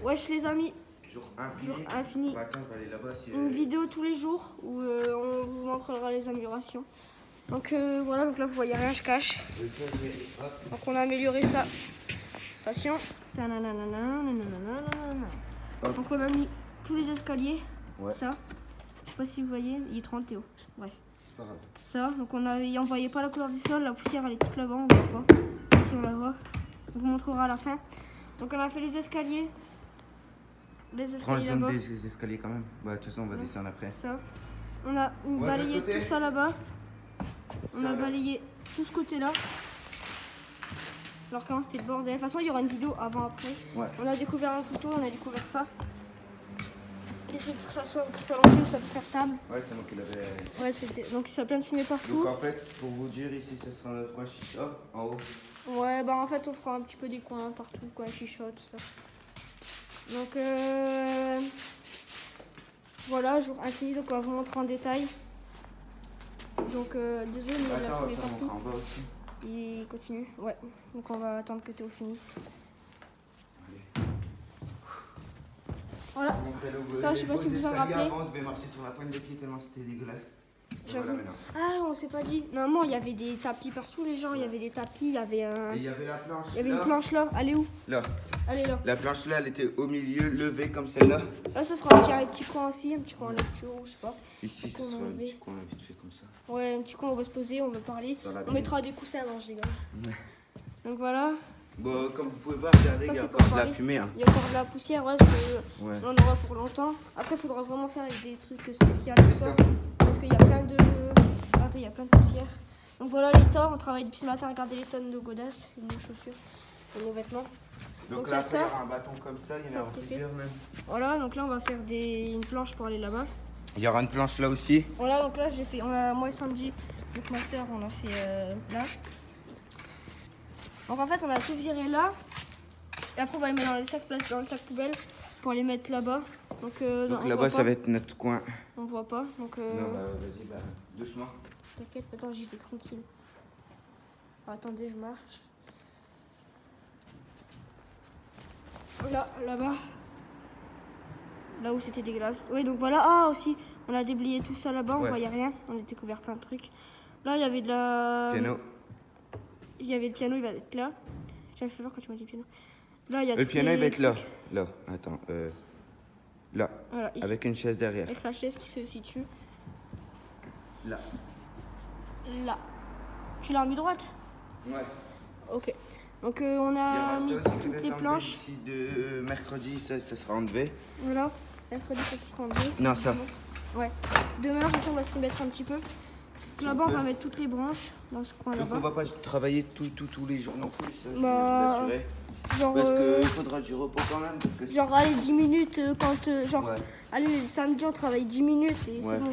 Wesh les amis, Jour infini. jour infini. Bah, attends, je vais aller là-bas. Si, Une vidéo tous les jours où on vous montrera les améliorations. Donc voilà, donc là vous voyez rien, je cache. Donc on a amélioré ça. Attention. Donc on a mis tous les escaliers. Ouais. Ça. Je sais pas si vous voyez, il est 30 Théo. Bref. C'est pas grave. Ça, donc on voyait pas la couleur du sol, la poussière elle est toute là-bas, on voit pas. Ici on la voit. On vous montrera à la fin. Donc on a fait les escaliers. Les Prends le escaliers zoom là-bas. des escaliers quand même. Bah, de toute façon, on va descendre après. Ça. On a Ouais, balayé de côté. tout ça là-bas. On Ça, a là. balayé tout ce côté-là. Alors qu'avant c'était le bordel. De toute façon, il y aura une vidéo avant-après. Ouais. On a découvert un couteau, on a découvert ça. Des trucs pour que ça soit rangé ou ça peut faire table. Ouais, c'est moi qui l'avais. Ouais, c'était. Donc ça a plein de fumée partout. Donc en fait, pour vous dire, ici, ça sera notre coin chicha en haut. Ouais, bah en fait, on fera un petit peu des coins partout, quoi, chicha, tout ça. Donc voilà, jour infini, donc on va vous montrer en détail. Donc désolé, mais il y a Attends, la on fumée va faire partout. montrer en bas aussi. Il continue, ouais. Donc on va attendre que Théo finisse. Allez. Voilà. Montrer le- Ça, je sais les pas si beaux vous en escaliers. rappelez. Avant, on devait marcher sur la pointe des pieds tellement c'était dégueulasse. Et J'avoue. voilà maintenant. Ah, on s'est pas dit. Normalement, il y avait des tapis partout, les gens. Il y avait des tapis, il y avait un. Et il y avait la planche. Il y avait là. une planche là. Elle est où? Là. Elle est là. La planche là, elle était au milieu, levée comme celle-là. Là, ça sera un petit coin aussi, un petit coin en lecture, je sais pas. Ici, ce Qu'on a sera un enlevé. petit coin vite fait comme ça. Ouais, un petit coin, on va se poser, on va parler. Dans la On ville. mettra des coussins, non, je rigole. Ouais. Donc voilà. Bon, comme vous pouvez voir, regardez, Ça, il y a c'est encore pour de la Paris. fumée. Hein. Il y a encore de la poussière, ouais, parce que Ouais. on en aura pour longtemps. Après, il faudra vraiment faire avec des trucs spéciaux, tout C'est ça. ça. Parce qu'il y a plein de. Attends, il y a plein de poussière. Donc voilà l'état, on travaille depuis ce matin, regardez les tonnes de godasses, et nos chaussures, et nos vêtements. Donc, il y là, a après, il y ça. aura un bâton comme ça, il y en Ça, aura t'es fait. plusieurs même. Voilà, donc là on va faire une planche pour aller là-bas. Il y aura une planche là aussi. Voilà, donc là j'ai fait, moi et Sandy, donc ma soeur, on a fait là. Donc en fait on a tout viré là. Et après on va les mettre dans le sac poubelle pour les mettre là-bas. Donc Là-bas, ça va être notre coin. On voit pas, donc Non, bah vas-y, bah doucement. t'inquiète, attends, j'y vais tranquille. Attendez, je marche. Là-bas. Là où c'était dégueulasse. Oui, donc voilà. Ah, aussi, on a déblayé tout ça là-bas, on Ouais. voyait rien. On a découvert plein de trucs. Là, il y avait de la... Piano. Il y avait le piano, il va être là. J'avais fait voir quand tu m'as dit piano. Là, il y a Le tous piano, les il va être là. trucs. Là, attends. Là. Voilà, ici. Avec une chaise derrière. Avec la chaise qui se situe Là. là. Tu l'as mis droite? Ouais. Ok. Donc on Il y a aura mis ça aussi qui toutes va être les enlevé planches. d'ici de mercredi, ça sera enlevé. Voilà. Mercredi, ça sera enlevé. Non, ça. Ouais. Demain, on va s'y mettre un petit peu. Donc, là-bas, on va mettre toutes les branches dans ce coin Donc on là-bas. va pas travailler tous les jours non plus, ça, je Bah, vais vous l'assurer. Genre, Parce qu'il faudra du repos quand même. Parce que genre allez 10 minutes quand genre Ouais. allez le samedi on travaille 10 minutes et Ouais. c'est bon.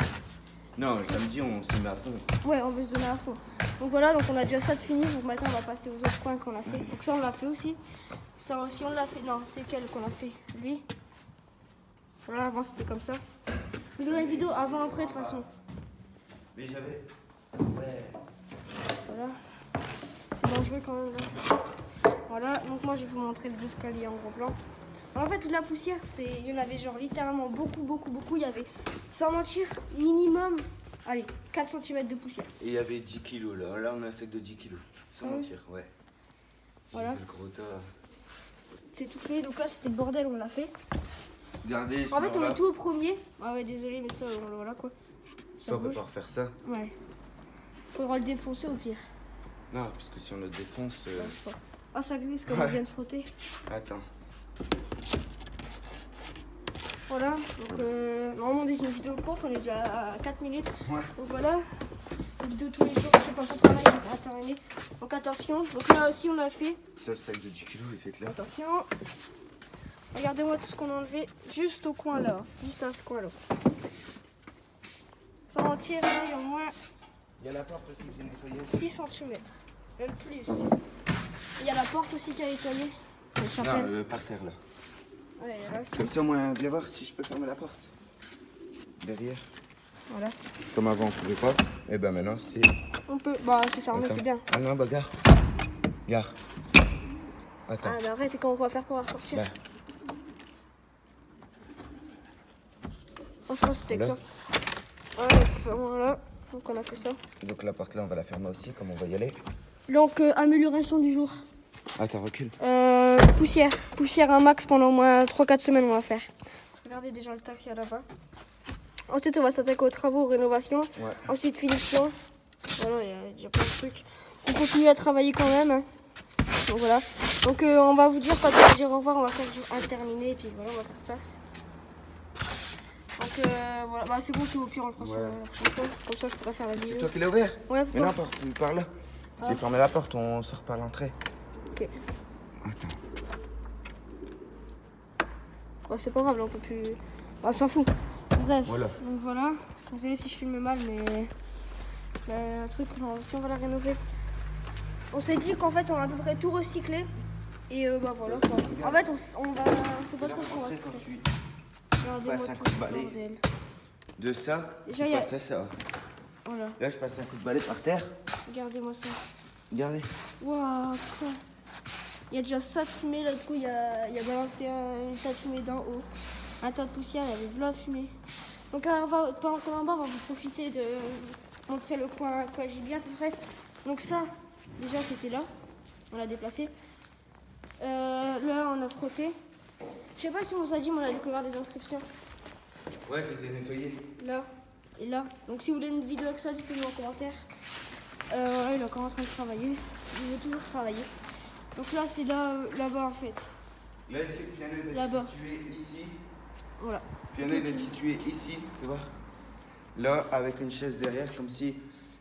Non, le samedi, on se met à fond. Ouais, on veut se donner à fond. Donc voilà, donc on a déjà ça de fini. Donc maintenant on va passer aux autres coins qu'on a fait. Donc ça on l'a fait aussi. Ça aussi on l'a fait. Non, c'est quel qu'on a fait? Lui. Voilà, avant c'était comme ça. Vous aurez une vidéo avant après de toute façon. Mais j'avais... Ouais. Voilà. C'est dangereux quand même là. Voilà, donc moi je vais vous montrer les escaliers en gros plan. En fait toute la poussière, il y en avait genre littéralement beaucoup. Il y avait, sans mentir, minimum, allez, 4 cm de poussière. Et il y avait 10 kilos là. Là, on a un sac de 10 kilos. Sans Ah oui. mentir, ouais. Voilà. J'ai fait le gros tas. C'est tout fait, donc là c'était le bordel, on l'a fait. Regardez, En fait on est tout au premier. Ah ouais, désolé, mais ça, voilà quoi. Ça, on peut bouge. pas refaire ça. Ouais. Faudra le défoncer au pire. Non, parce que si on le défonce... Ah, ça glisse comme Ouais. on vient de frotter. Attends. Voilà, donc normalement on dit une vidéo courte, on est déjà à 4 minutes. Ouais. Donc voilà, une vidéo tous les jours, je sais pas ton travail, j'ai pas terminé. Donc attention, donc là aussi on a fait. Ça, le sac de 10 kilos, il fait clair. Attention, regardez-moi tout ce qu'on a enlevé juste au coin là, juste à ce coin là. Sans mentir, là, il y a au moins Il y a la porte aussi que j'ai nettoyée. 6 cm, même plus. Il y a la porte aussi qui a nettoyé. C'est une Non, chapelle. par terre là. Ouais, là, c'est- Comme ça, moi, viens voir si je peux fermer la porte. Derrière. voilà. Comme avant, on pouvait pas. Et ben maintenant, c'est... On peut, bah c'est fermé, Attends. c'est bien. Ah non, bah gare. Gare. Attends. Ah mais arrête, et comment on va faire pour ressortir? Bah. Franchement, c'était que ça. Voilà. Ouais, voilà. Donc, on a fait ça. Donc la porte là, on va la fermer aussi, comme on va y aller. Donc, amélioration du jour. Attends, recule. Poussière. Poussière un max pendant au moins 3-4 semaines, on va faire. Regardez déjà le tas qu'il y a là-bas. Ensuite, on va s'attaquer aux travaux, rénovation. Ouais. Ensuite, finition. Voilà, il y a déjà plein de trucs. On continue à travailler quand même. Hein. Donc voilà. Donc on va vous dire quand on va dire au revoir, on va faire un terminé et puis voilà, on va faire ça. Donc voilà, bah, c'est bon, c'est au pire, on le fera la prochaine fois. Comme ça, je pourrais faire la vidéo. C'est toi qui l'as ouvert? Ouais, mais non, par là. J'ai fermé la porte, on sort par l'entrée. Ok. Attends. Bon, c'est pas grave, là, on peut plus. On s'en fout. Bref. Voilà. Donc voilà. Désolé si je filme mal, mais le truc, si on va la rénover. On s'est dit qu'en fait, on a à peu près tout recyclé. Et bah voilà quoi. En fait, on va. C'est pas trop ce qu'on va Quand faire. tu Regardez-moi passes un tout coup de ce balai bordel. de ça, Déjà, tu y a- passes à ça. Voilà. Là, je passe un coup de balai par terre. Regardez-moi ça. Regardez. Waouh, putain. Il y a déjà ça de fumée, là, du coup, il y a balancé une tas de fumée d'en haut. Un tas de poussière, il y avait de la fumée. Donc, pendant qu'on est en bas, on va vous profiter de montrer le coin JB à peu près. Donc ça, déjà, c'était là. On l'a déplacé. Là, on a frotté. Je sais pas si on vous a dit, mais on a découvert des inscriptions. Ouais, je les ai nettoyés. Là et là. Donc si vous voulez une vidéo avec ça, dites-le en commentaire. Ouais, il est encore en train de travailler. Il veut toujours travailler. Donc là, c'est là-bas en fait. Là, le piano va Là-bas. être situé ici. Voilà. Le piano va être situé ici, tu vois. Là, avec une chaise derrière, comme si.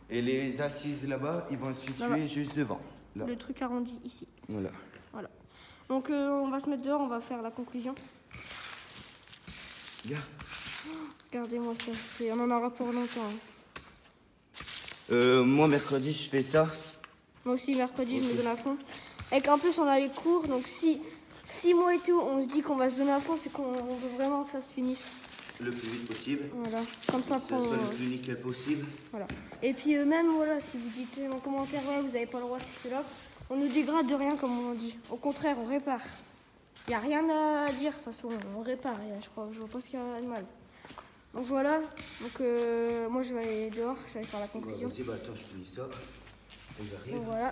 Et les assises là-bas, ils vont être situés Là-bas. juste devant. Là. Le truc arrondi ici. Voilà. Voilà. Donc on va se mettre dehors, on va faire la conclusion. Regarde. Regardez-moi ça. On en aura pour longtemps. Hein. Moi, mercredi, je fais ça. Moi aussi, mercredi, je me donne à fond. Et qu'en plus, on a les cours. Donc si 6 mois et tout, on se dit qu'on va se donner à fond, c'est qu'on veut vraiment que ça se finisse. Le plus vite possible. Voilà. Comme ça, Que ça soit le plus nickel possible. Voilà. Et puis même, voilà, si vous dites en commentaire, ouais, vous n'avez pas le droit, c'est cela, on ne dégrade de rien, comme on dit. Au contraire, on répare. Il n'y a rien à dire, de toute façon, on répare, je vois pas ce qu'il y a de mal. Donc voilà, donc moi je vais aller dehors, je vais aller faire la conclusion. Vas-y, bah attends, je finis ça. Et j'arrive. Donc voilà.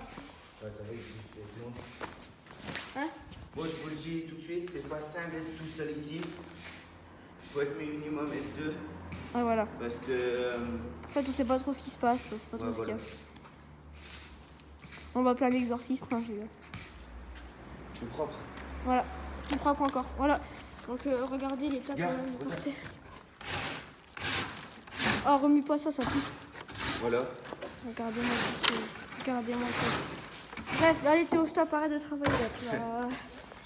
Attendez, je fais le nom. Hein? Moi, je vous le dis tout de suite, c'est pas sain d'être tout seul ici. Faut être minimum être deux. Ah voilà. Parce que. En fait, on sait pas trop ce qui se passe, on sait pas trop ce qu'il y a. Voilà. On va plein d'exorcistes, hein, je... C'est propre. Voilà, tout propre encore. Voilà. Donc regardez les tas qu'on a mis par regarde. terre. Oh, remue pas ça, ça pue. Voilà. Regardez-moi ça. Regardez-moi ça. Bref, allez Théo, stop, arrête de travailler là. Tu vas...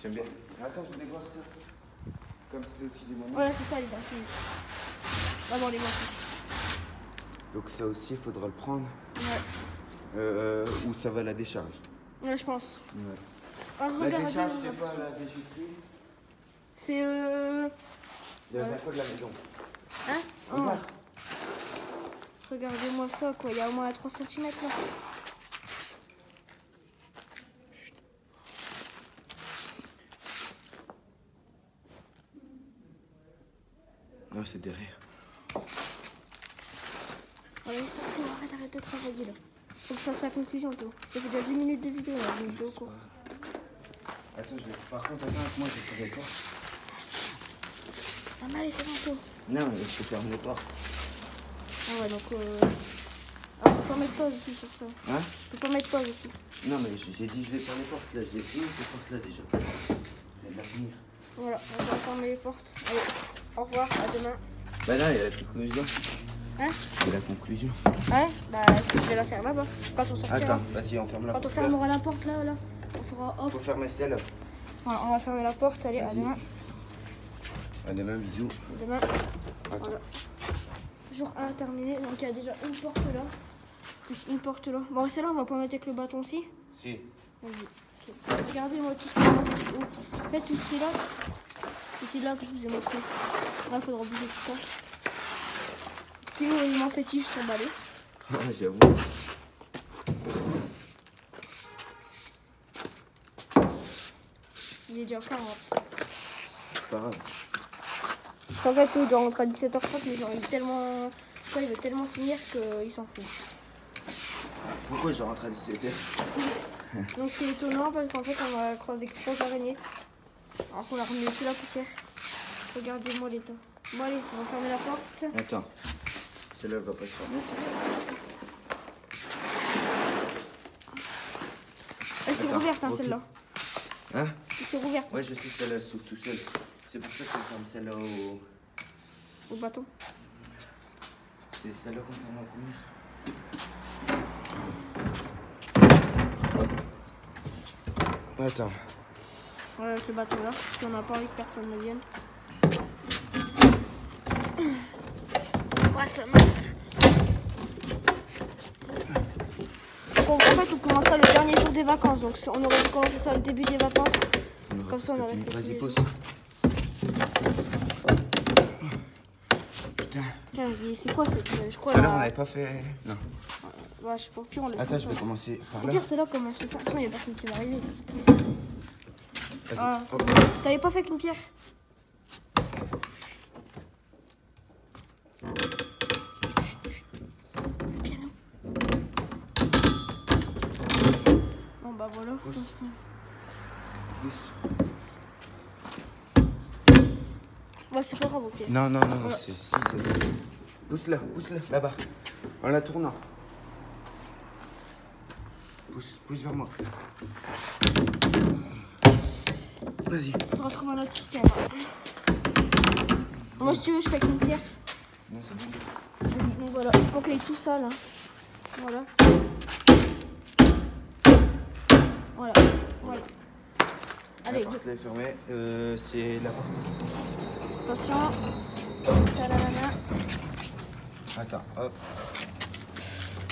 J'aime bien. Attends, je voulais voir ça. Comme c'était au-dessus des moments. Voilà, c'est ça les assises. D'abord les assises. Donc ça aussi, il faudra le prendre. Ouais. Où ça va la décharge. Ouais, je pense. Ouais. Ah, La regardez, décharge, on va c'est pas pousser. la déchetterie. C'est Il y a un peu de la maison. Hein? Regarde. Regardez-moi ça, quoi. Il y a au moins 3 cm là. Non, c'est derrière. Allez, stop, Théo, arrête de travailler là. Faut que ça fasse la conclusion, Théo. Ça fait déjà 10 minutes de vidéo là, une vidéo courte. Attends, par contre, attends, moi, je vais faire les portes. Ah, allez, c'est bon, Théo. Non, mais je peux fermer les portes. Ah ouais, donc ah, faut pas mettre pause aussi sur ça. Hein? Faut pas mettre pause aussi. Non, mais j'ai dit, je vais faire les portes. Là, j'ai fini ces portes-là déjà. Je vais de la finir. Voilà, on va fermer les portes. Allez, au revoir, à demain. Bah là, il y a la conclusion. Hein? C'est la conclusion. Ouais, bah je vais la faire là-bas. Quand on sortira. Attends, vas-y, on ferme la Quand porte. on fermera la porte là, on fera hop. Faut fermer celle-là. Voilà, on va fermer la porte. Allez, à Vas-y. demain. À demain, bisous. À demain. Attends. Voilà. Jour 1 terminé. Donc il y a déjà une porte là. Plus une porte là. Bon, celle-là, on va pas mettre avec le bâton aussi. Si. Vas-y. Ok. Regardez-moi tout ce qui est là. En fait, tout ce qui est là, c'était là que je vous ai montré. Là, il faudra bouger tout ça. Théo, il m'en fait juste son balai. Ah, j'avoue. Il est déjà 40. C'est pas grave. En fait, il doit rentrer à 17h30, mais genre, il veut tellement finir qu'il s'en fout. Pourquoi je rentre à 17h? Donc c'est étonnant parce qu'en fait, on va croiser 3 araignées. Alors qu'on a remis toute la poussière. Regardez-moi l'état. Bon allez, on va fermer la porte. Attends. Celle-là, elle va pas se fermer. Elle s'est rouverte, hein, ok. celle-là. Hein? Elle s'est rouverte. Ouais, je sais, celle-là, elle s'ouvre tout seul. C'est pour ça qu'on ferme celle-là Au bâton. C'est celle-là qu'on ferme en première. Attends. Ouais, avec le bateau là, parce qu'on n'a pas envie que personne ne vienne. Ouais, ça marche. Donc, en fait, on commence ça le dernier jour des vacances. Donc, on aurait dû commencer ça au début des vacances. Comme ça, on aurait fait. Vas-y, pose. Putain. Tiens, c'est quoi cette. Je crois Tout à l'heure, là. on n'avait pas fait. Non. Ouais, je sais pas. Au pire, on le fait. Attends, je vais commencer par Au là. pire, c'est là comment se fait. De toute façon, il n'y a personne qui va arriver. Vas-y. Ah, Hop. t'avais pas fait qu'une pierre? Piano. Bon bah voilà. Pousse. Ouais, c'est pas grave, ok. Non, non, non, Voilà. c'est pousse-la, là-bas. En la tournant. Pousse vers moi. Vas-y. Faudra trouver un autre système. Moi, si tu veux, je fais avec une pierre. Non, c'est bon. Vas-y, donc voilà. Ok, tout ça là. Voilà. Voilà. Voilà. Allez, La porte là est fermée. C'est là-bas. attention. Ta-da-da-da. Attends, hop.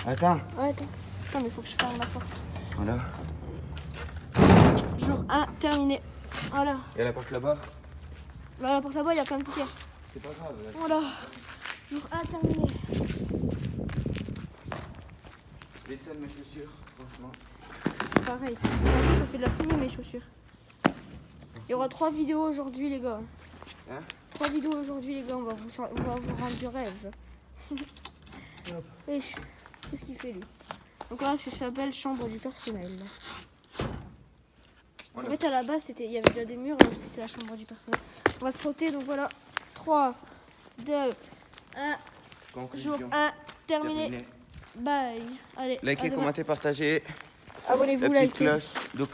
Attends. Ouais, attends. Attends, mais faut que je ferme la porte. Voilà. Jour 1, terminé. Voilà. Et la porte là-bas? Là, la porte là-bas, il y a plein de poussière. C'est pas grave. Là. Voilà. Jour 1, terminé. L'état de mes chaussures, franchement. Pareil. Ça fait de la fumée, mes chaussures. Il y aura 3 vidéos aujourd'hui, les gars. Hein? 3 vidéos aujourd'hui, les gars. On va vous rendre du rêve. Wesh, qu'est-ce qu'il fait, lui? Donc là, ça s'appelle chambre du personnel. Voilà. En fait, à la base, il y avait déjà des murs, même si c'est la chambre du personnel. On va se frotter, donc voilà. 3, 2, 1. Conclusion. Jour 1, terminé. Bye. Allez. Likez, à demain. commentez, partagez. Abonnez-vous, La petite likez. cloche. Donc,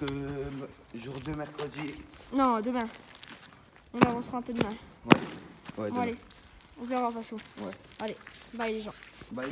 jour 2, mercredi. Non, demain. On avancera un peu demain. Ouais. Ouais, Bon, demain. allez. On verra, de toute façon. Ouais. Allez. Bye, les gens. Bye.